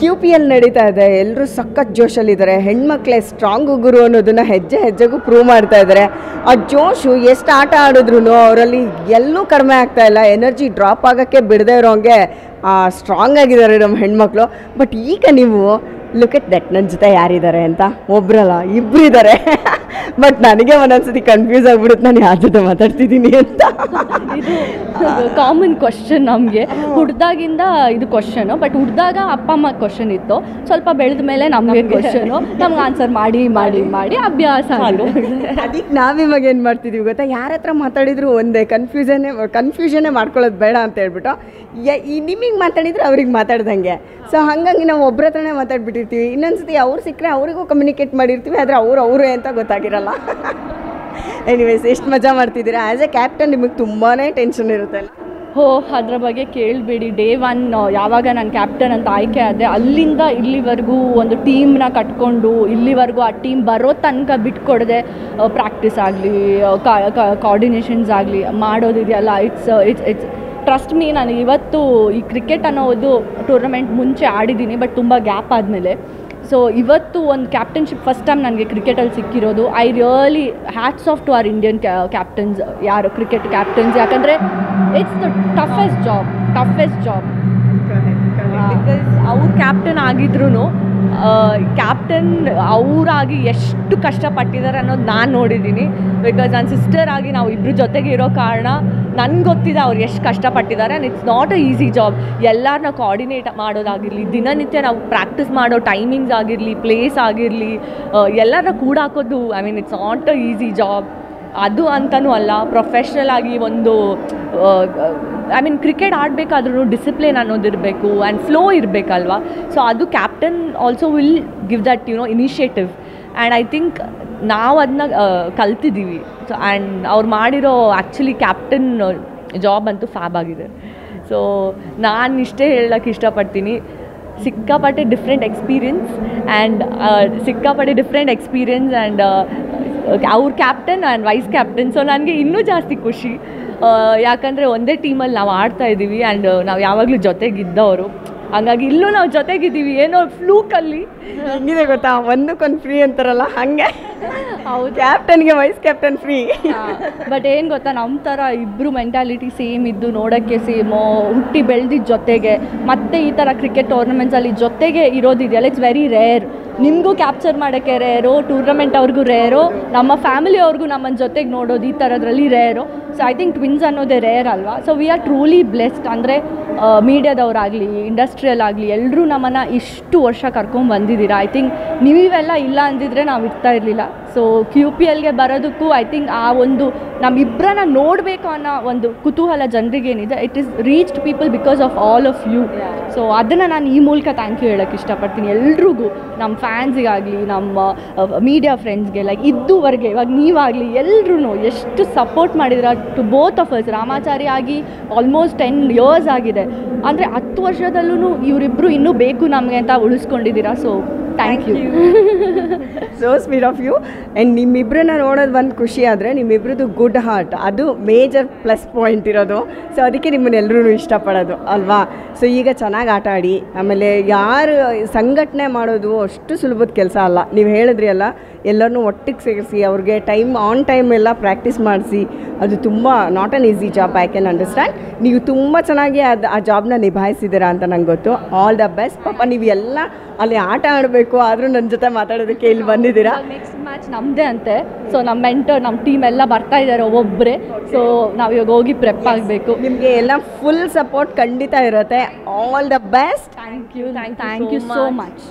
QPL ನಡೀತಾ ಇದೆ, ಎಲ್ಲರೂ ಸಖತ್ ಜೋಶಲ್ಲಿದ್ದಾರೆ. ಹೆಣ್ಮಕ್ಳೇ ಸ್ಟ್ರಾಂಗು ಗುರು ಅನ್ನೋದನ್ನು ಹೆಜ್ಜೆ ಹೆಜ್ಜೆಗೂ ಪ್ರೂವ್ ಮಾಡ್ತಾ ಇದ್ದಾರೆ. ಆ ಜೋಶು ಎಷ್ಟು ಆಟ ಆಡಿದ್ರು ಅವರಲ್ಲಿ ಎಲ್ಲೂ ಕಡಿಮೆ ಆಗ್ತಾ ಇಲ್ಲ. ಎನರ್ಜಿ ಡ್ರಾಪ್ ಆಗೋಕ್ಕೆ ಬಿಡದೇ ಇರೋಂಗೆ ಸ್ಟ್ರಾಂಗ್ ಆಗಿದ್ದಾರೆ ನಮ್ಮ ಹೆಣ್ಮಕ್ಳು. ಬಟ್ ಈಗ ನೀವು ಲುಕ್ ಎಟ್ ದಟ್, ನನ್ನ ಜೊತೆ ಯಾರಿದ್ದಾರೆ ಅಂತ, ಒಬ್ರಲ್ಲ ಇಬ್ಬರು ಇದ್ದಾರೆ. ಬಟ್ ನನಗೆ ಒಂದೊಂದ್ಸತಿ ಕನ್ಫ್ಯೂಸ್ ಆಗಿಬಿಡುತ್ತೆ ನಾನು ಯಾರ ಜೊತೆ ಮಾತಾಡ್ತಿದ್ದೀನಿ ಅಂತ. ಇದು ಕಾಮನ್ ಕ್ವಶನ್ ನಮಗೆ ಹುಡ್ದಾಗಿಂದ ಇದು ಕ್ವಶನು. ಬಟ್ ಹುಡ್ದಾಗ ಅಪ್ಪ ಅಮ್ಮ ಕ್ವಶನ್ ಇತ್ತು, ಸ್ವಲ್ಪ ಬೆಳೆದ ಮೇಲೆ ನಮಗೆ ಕ್ವಶನು, ನಮ್ಗೆ ಆನ್ಸರ್ ಮಾಡಿ ಮಾಡಿ ಮಾಡಿ ಅಭ್ಯಾಸ. ಅದಕ್ಕೆ ನಾವಿವಾಗ ಏನು ಮಾಡ್ತಿದ್ದೀವಿ ಗೊತ್ತಾ, ಯಾರ ಹತ್ರ ಮಾತಾಡಿದ್ರು ಒಂದೇ ಕನ್ಫ್ಯೂಷನ್ನೇ ಮಾಡ್ಕೊಳ್ಳೋದು ಬೇಡ ಅಂತ ಹೇಳ್ಬಿಟ್ಟು ಈ ನಿಮಗೆ ಮಾತಾಡಿದ್ರೆ ಅವ್ರಿಗೆ ಮಾತಾಡ್ದಂಗೆ. ಸೊ ಹಾಗಾಗಿ ನಾವು ಒಬ್ಬರ ಹತ್ರನೇ ಮಾತಾಡ್ಬಿಟ್ಟಿರ್ತೀವಿ. ಇನ್ನೊಂದ್ಸತಿ ಅವ್ರು ಸಿಕ್ಕರೆ ಅವರಿಗೂ ಕಮ್ಯುನಿಕೇಟ್ ಮಾಡಿರ್ತೀವಿ, ಆದರೆ ಅವರೇ ಅಂತ ಗೊತ್ತಾಗಿರಲ್ಲ. ಎನಿವೇಸ್, ಎಷ್ಟು ಮಜಾ ಮಾಡ್ತಿದ್ದೀರಾ. ಆ್ಯಸ್ ಎ ಕ್ಯಾಪ್ಟನ್ ನಿಮಗೆ ತುಂಬಾ ಟೆನ್ಷನ್ ಇರುತ್ತೆ. ಅದ್ರ ಬಗ್ಗೆ ಕೇಳಬೇಡಿ. ಡೇ 1 ಯಾವಾಗ ನಾನು ಕ್ಯಾಪ್ಟನ್ ಅಂತ ಆಯ್ಕೆ ಆದೆ, ಅಲ್ಲಿಂದ ಇಲ್ಲಿವರೆಗೂ ಒಂದು ಟೀಮ್ನ ಕಟ್ಕೊಂಡು ಇಲ್ಲಿವರೆಗೂ ಆ ಟೀಮ್ ಬರೋ ತನಕ ಬಿಟ್ಕೊಡದೆ ಪ್ರಾಕ್ಟೀಸ್ ಆಗಲಿ, ಕೋಆರ್ಡಿನೇಷನ್ಸ್ ಆಗಲಿ ಮಾಡೋದಿದೆಯಲ್ಲ, ಇಟ್ಸ್ ಟ್ರಸ್ಟ್ ಮೀ. ನಾನು ಇವತ್ತು ಈ ಕ್ರಿಕೆಟ್ ಅನ್ನೋದು ಟೂರ್ನಮೆಂಟ್ ಮುಂಚೆ ಆಡಿದ್ದೀನಿ, ಬಟ್ ತುಂಬ ಗ್ಯಾಪ್ ಆದಮೇಲೆ. ಸೊ ಇವತ್ತು ಒಂದು ಕ್ಯಾಪ್ಟನ್ಶಿಪ್ ಫಸ್ಟ್ ಟೈಮ್ ನನಗೆ ಕ್ರಿಕೆಟಲ್ಲಿ ಸಿಕ್ಕಿರೋದು. I really hats off to our Indian captains, ಯಾರು ಕ್ರಿಕೆಟ್ ಕ್ಯಾಪ್ಟನ್ಸ್. ಯಾಕಂದರೆ it's the toughest job. Because ಅವ್ರು ಕ್ಯಾಪ್ಟನ್ ಆಗಿದ್ರು ಕ್ಯಾಪ್ಟನ್ ಅವರಾಗಿ ಎಷ್ಟು ಕಷ್ಟಪಟ್ಟಿದ್ದಾರೆ ಅನ್ನೋದು ನಾನು ನೋಡಿದ್ದೀನಿ. ಬಿಕಾಸ್ ನನ್ನ ಸಿಸ್ಟರ್ ಆಗಿ ನಾವು ಇಬ್ಬರು ಜೊತೆಗೆ ಇರೋ ಕಾರಣ ನನಗೆ ಗೊತ್ತಿದೆ ಅವ್ರು ಎಷ್ಟು ಕಷ್ಟಪಟ್ಟಿದ್ದಾರೆ. And it's not a easy job. ಎಲ್ಲರನ್ನ ಕೋಆರ್ಡಿನೇಟ್ ಮಾಡೋದಾಗಿರಲಿ, ದಿನನಿತ್ಯ ನಾವು ಪ್ರಾಕ್ಟೀಸ್ ಮಾಡೋ ಟೈಮಿಂಗ್ಸ್ ಆಗಿರಲಿ, ಪ್ಲೇಸ್ ಆಗಿರಲಿ, ಎಲ್ಲರನ್ನ ಕೂಡ ಹಾಕೋದು, I mean it's not a easy job. ಅದು ಅಂತಲೂ ಅಲ್ಲ, ಪ್ರೊಫೆಷ್ನಲ್ ಆಗಿ ಒಂದು ಐ ಮೀನ್ ಕ್ರಿಕೆಟ್ ಆಡಬೇಕಾದ್ರೂ ಡಿಸಿಪ್ಲಿನ್ ಅನ್ನೋದಿರಬೇಕು ಆ್ಯಂಡ್ ಫ್ಲೋ ಇರಬೇಕಲ್ವಾ. ಸೊ ಅದು captain also will give that initiative. And I think ನಾವು ಅದನ್ನ ಕಲ್ತಿದ್ದೀವಿ. ಸೊ ಆ್ಯಂಡ್ ಅವ್ರು ಮಾಡಿರೋ ಆ್ಯಕ್ಚುಲಿ ಕ್ಯಾಪ್ಟನ್ ಜಾಬ್ ಅಂತೂ ಫ್ಯಾಬ್ ಆಗಿದೆ. ಸೊ ನಾನು ಇಷ್ಟೇ ಹೇಳೋಕ್ಕೆ ಇಷ್ಟಪಡ್ತೀನಿ, ಸಿಕ್ಕಾಪಟ್ಟೆ ಡಿಫ್ರೆಂಟ್ ಎಕ್ಸ್ಪೀರಿಯನ್ಸ್ ಆ್ಯಂಡ್ ಅವ್ರ captain and vice captain. So ನನಗೆ ಇನ್ನೂ ಜಾಸ್ತಿ ಖುಷಿ. ಯಾಕಂದರೆ ಒಂದೇ ಟೀಮಲ್ಲಿ ನಾವು ಆಡ್ತಾಯಿದ್ದೀವಿ ಆ್ಯಂಡ್ ನಾವು ಯಾವಾಗಲೂ ಜೊತೆಗಿದ್ದವರು. ಹಂಗಾಗಿ ಇಲ್ಲೂ ನಾವು ಜೊತೆಗಿದ್ದೀವಿ, ಏನೋ ಫ್ಲೂಕಲ್ಲಿ ಹೆಂಗಿದೆ ಗೊತ್ತಾ, ಒಂದಕ್ಕೊಂದು ಫ್ರೀ ಅಂತಾರಲ್ಲ ಹಾಗೆ. ಹೌದು, ಕ್ಯಾಪ್ಟನ್ಗೆ ವೈಸ್ ಕ್ಯಾಪ್ಟನ್ ಫ್ರೀ. ಬಟ್ ಏನು ಗೊತ್ತಾ, ನಮ್ಮ ಥರ ಇಬ್ಬರು ಮೆಂಟಾಲಿಟಿ ಸೇಮ್ ಇದ್ದು, ನೋಡೋಕ್ಕೆ ಸೇಮು, ಹುಟ್ಟಿ ಬೆಳೆದಿದ್ದ ಜೊತೆಗೆ ಮತ್ತು ಈ ಥರ ಕ್ರಿಕೆಟ್ ಟೂರ್ನಮೆಂಟ್ಸಲ್ಲಿ ಜೊತೆಗೆ ಇರೋದಿದೆಯಲ್ಲ, ಇಟ್ಸ್ ವೆರಿ ರೇರ್. ನಿಮಗೂ ಕ್ಯಾಪ್ಚರ್ ಮಾಡೋಕ್ಕೆ ರೇರು, ಟೂರ್ನಮೆಂಟ್ ಅವ್ರಿಗೂ ರೇರು, ನಮ್ಮ ಫ್ಯಾಮಿಲಿಯವ್ರಿಗೂ ನಮ್ಮನ್ನು ಜೊತೆಗೆ ನೋಡೋದು ಈ ಥರದ್ರಲ್ಲಿ rare. So I think twins ಅನ್ನೋದೇ ರೇರ್ ಅಲ್ವಾ. So we are truly blessed. ಅಂದರೆ ಮೀಡಿಯಾದವರಾಗಲಿ, ಇಂಡಸ್ಟ್ರಿಯಲ್ ಆಗಲಿ, ಎಲ್ಲರೂ ನಮ್ಮನ್ನು ಇಷ್ಟು ವರ್ಷ ಕರ್ಕೊಂಡು ಬಂದಿದ್ದೀರಾ. ಐ ಥಿಂಕ್ ನೀವೆಲ್ಲ ಇಲ್ಲ ಅಂದಿದ್ರೆ ನಾವು ಇರ್ತಾ ಇರಲಿಲ್ಲ. ಸೊ QPLಗೆ ಬರೋದಕ್ಕೂ ಐ ಥಿಂಕ್ ಆ ಒಂದು ನಮ್ಮಿಬ್ಬರನ್ನ ನೋಡಬೇಕು ಅನ್ನೋ ಒಂದು ಕುತೂಹಲ ಜನರಿಗೇನಿದೆ, it is reached people because of all of you. So ಅದನ್ನು ನಾನು ಈ ಮೂಲಕ ಥ್ಯಾಂಕ್ ಯು ಹೇಳೋಕ್ಕೆ ಇಷ್ಟಪಡ್ತೀನಿ ಎಲ್ರಿಗೂ, ನಮ್ಮ ಫ್ಯಾನ್ಸಿಗಾಗಲಿ, ನಮ್ಮ ಮೀಡಿಯಾ ಫ್ರೆಂಡ್ಸ್ಗೆ, ಲೈಕ್ ಇದುವರೆಗೆ ಇವಾಗ ನೀವಾಗಲಿ ಎಲ್ಲರೂ ಎಷ್ಟು ಸಪೋರ್ಟ್ ಮಾಡಿದ್ರ to both of us. Ramachari ಆಗಿ ಆಲ್ಮೋಸ್ಟ್ 10 years ಆಗಿದೆ, ಅಂದರೆ 10 ವರ್ಷದಲ್ಲೂ ಇವರಿಬ್ಬರು ಇನ್ನೂ ಬೇಕು ನಮಗೆ ಅಂತ ಉಳಿಸ್ಕೊಂಡಿದ್ದೀರಾ. So thank you. So sweet of you. And ನಿಮ್ಮಿಬ್ಬರನ್ನ ನೋಡೋದು ಒಂದು ಖುಷಿ ಆದರೆ ನಿಮ್ಮಿಬ್ರದ್ದು ಗುಡ್ ಹಾರ್ಟ್, ಅದು ಮೇಜರ್ ಪ್ಲಸ್ ಪಾಯಿಂಟ್ ಇರೋದು. ಸೊ ಅದಕ್ಕೆ ನಿಮ್ಮನ್ನೆಲ್ಲರೂ ಇಷ್ಟಪಡೋದು ಅಲ್ವಾ. ಸೊ ಈಗ ಚೆನ್ನಾಗಿ ಆಟ ಆಡಿ, ಆಮೇಲೆ ಯಾರು ಸಂಘಟನೆ ಮಾಡೋದು ಅಷ್ಟು ಸುಲಭದ ಕೆಲಸ ಅಲ್ಲ. ನೀವು ಹೇಳಿದ್ರಿ ಅಲ್ಲ, ಎಲ್ಲರನ್ನೂ ಒಟ್ಟಿಗೆ ಸೇರಿಸಿ ಅವ್ರಿಗೆ ಆನ್ ಟೈಮ್ ಎಲ್ಲ ಪ್ರಾಕ್ಟೀಸ್ ಮಾಡಿಸಿ, ಅದು ತುಂಬ not on easy job. I can understand. ನೀವು ತುಂಬ ಚೆನ್ನಾಗಿ ಆ ಜಾಬ್ನ ನಿಭಾಯಿಸಿದ್ದೀರಾ ಅಂತ ನಂಗೆ ಗೊತ್ತು. All the best. ಪಾಪ ನೀವು ಎಲ್ಲ ಅಲ್ಲಿ ಆಟ ಆಡಬೇಕು, ಆದರೂ ನನ್ನ ಜೊತೆ ಮಾತಾಡೋದಕ್ಕೆ ಇಲ್ಲಿ ಬಂದಿದ್ದೀರಾ. ನೆಕ್ಸ್ಟ್ ಮ್ಯಾಚ್ ನಮ್ಮದೇ ಅಂತೆ. ಸೊ ನಮ್ಮ ಮೆಂಟರ್, ನಮ್ಮ ಟೀಮ್ ಎಲ್ಲ ಬರ್ತಾ ಇದ್ದಾರೆ ಒಬ್ಬೊಬ್ಬರೇ. ಸೊ ನಾವು ಇವಾಗ ಹೋಗಿ ಪ್ರೆಪ್ ಆಗಬೇಕು. ನಿಮಗೆ ಎಲ್ಲ ಫುಲ್ ಸಪೋರ್ಟ್ ಖಂಡಿತ ಇರುತ್ತೆ. All the best. Thank you so much.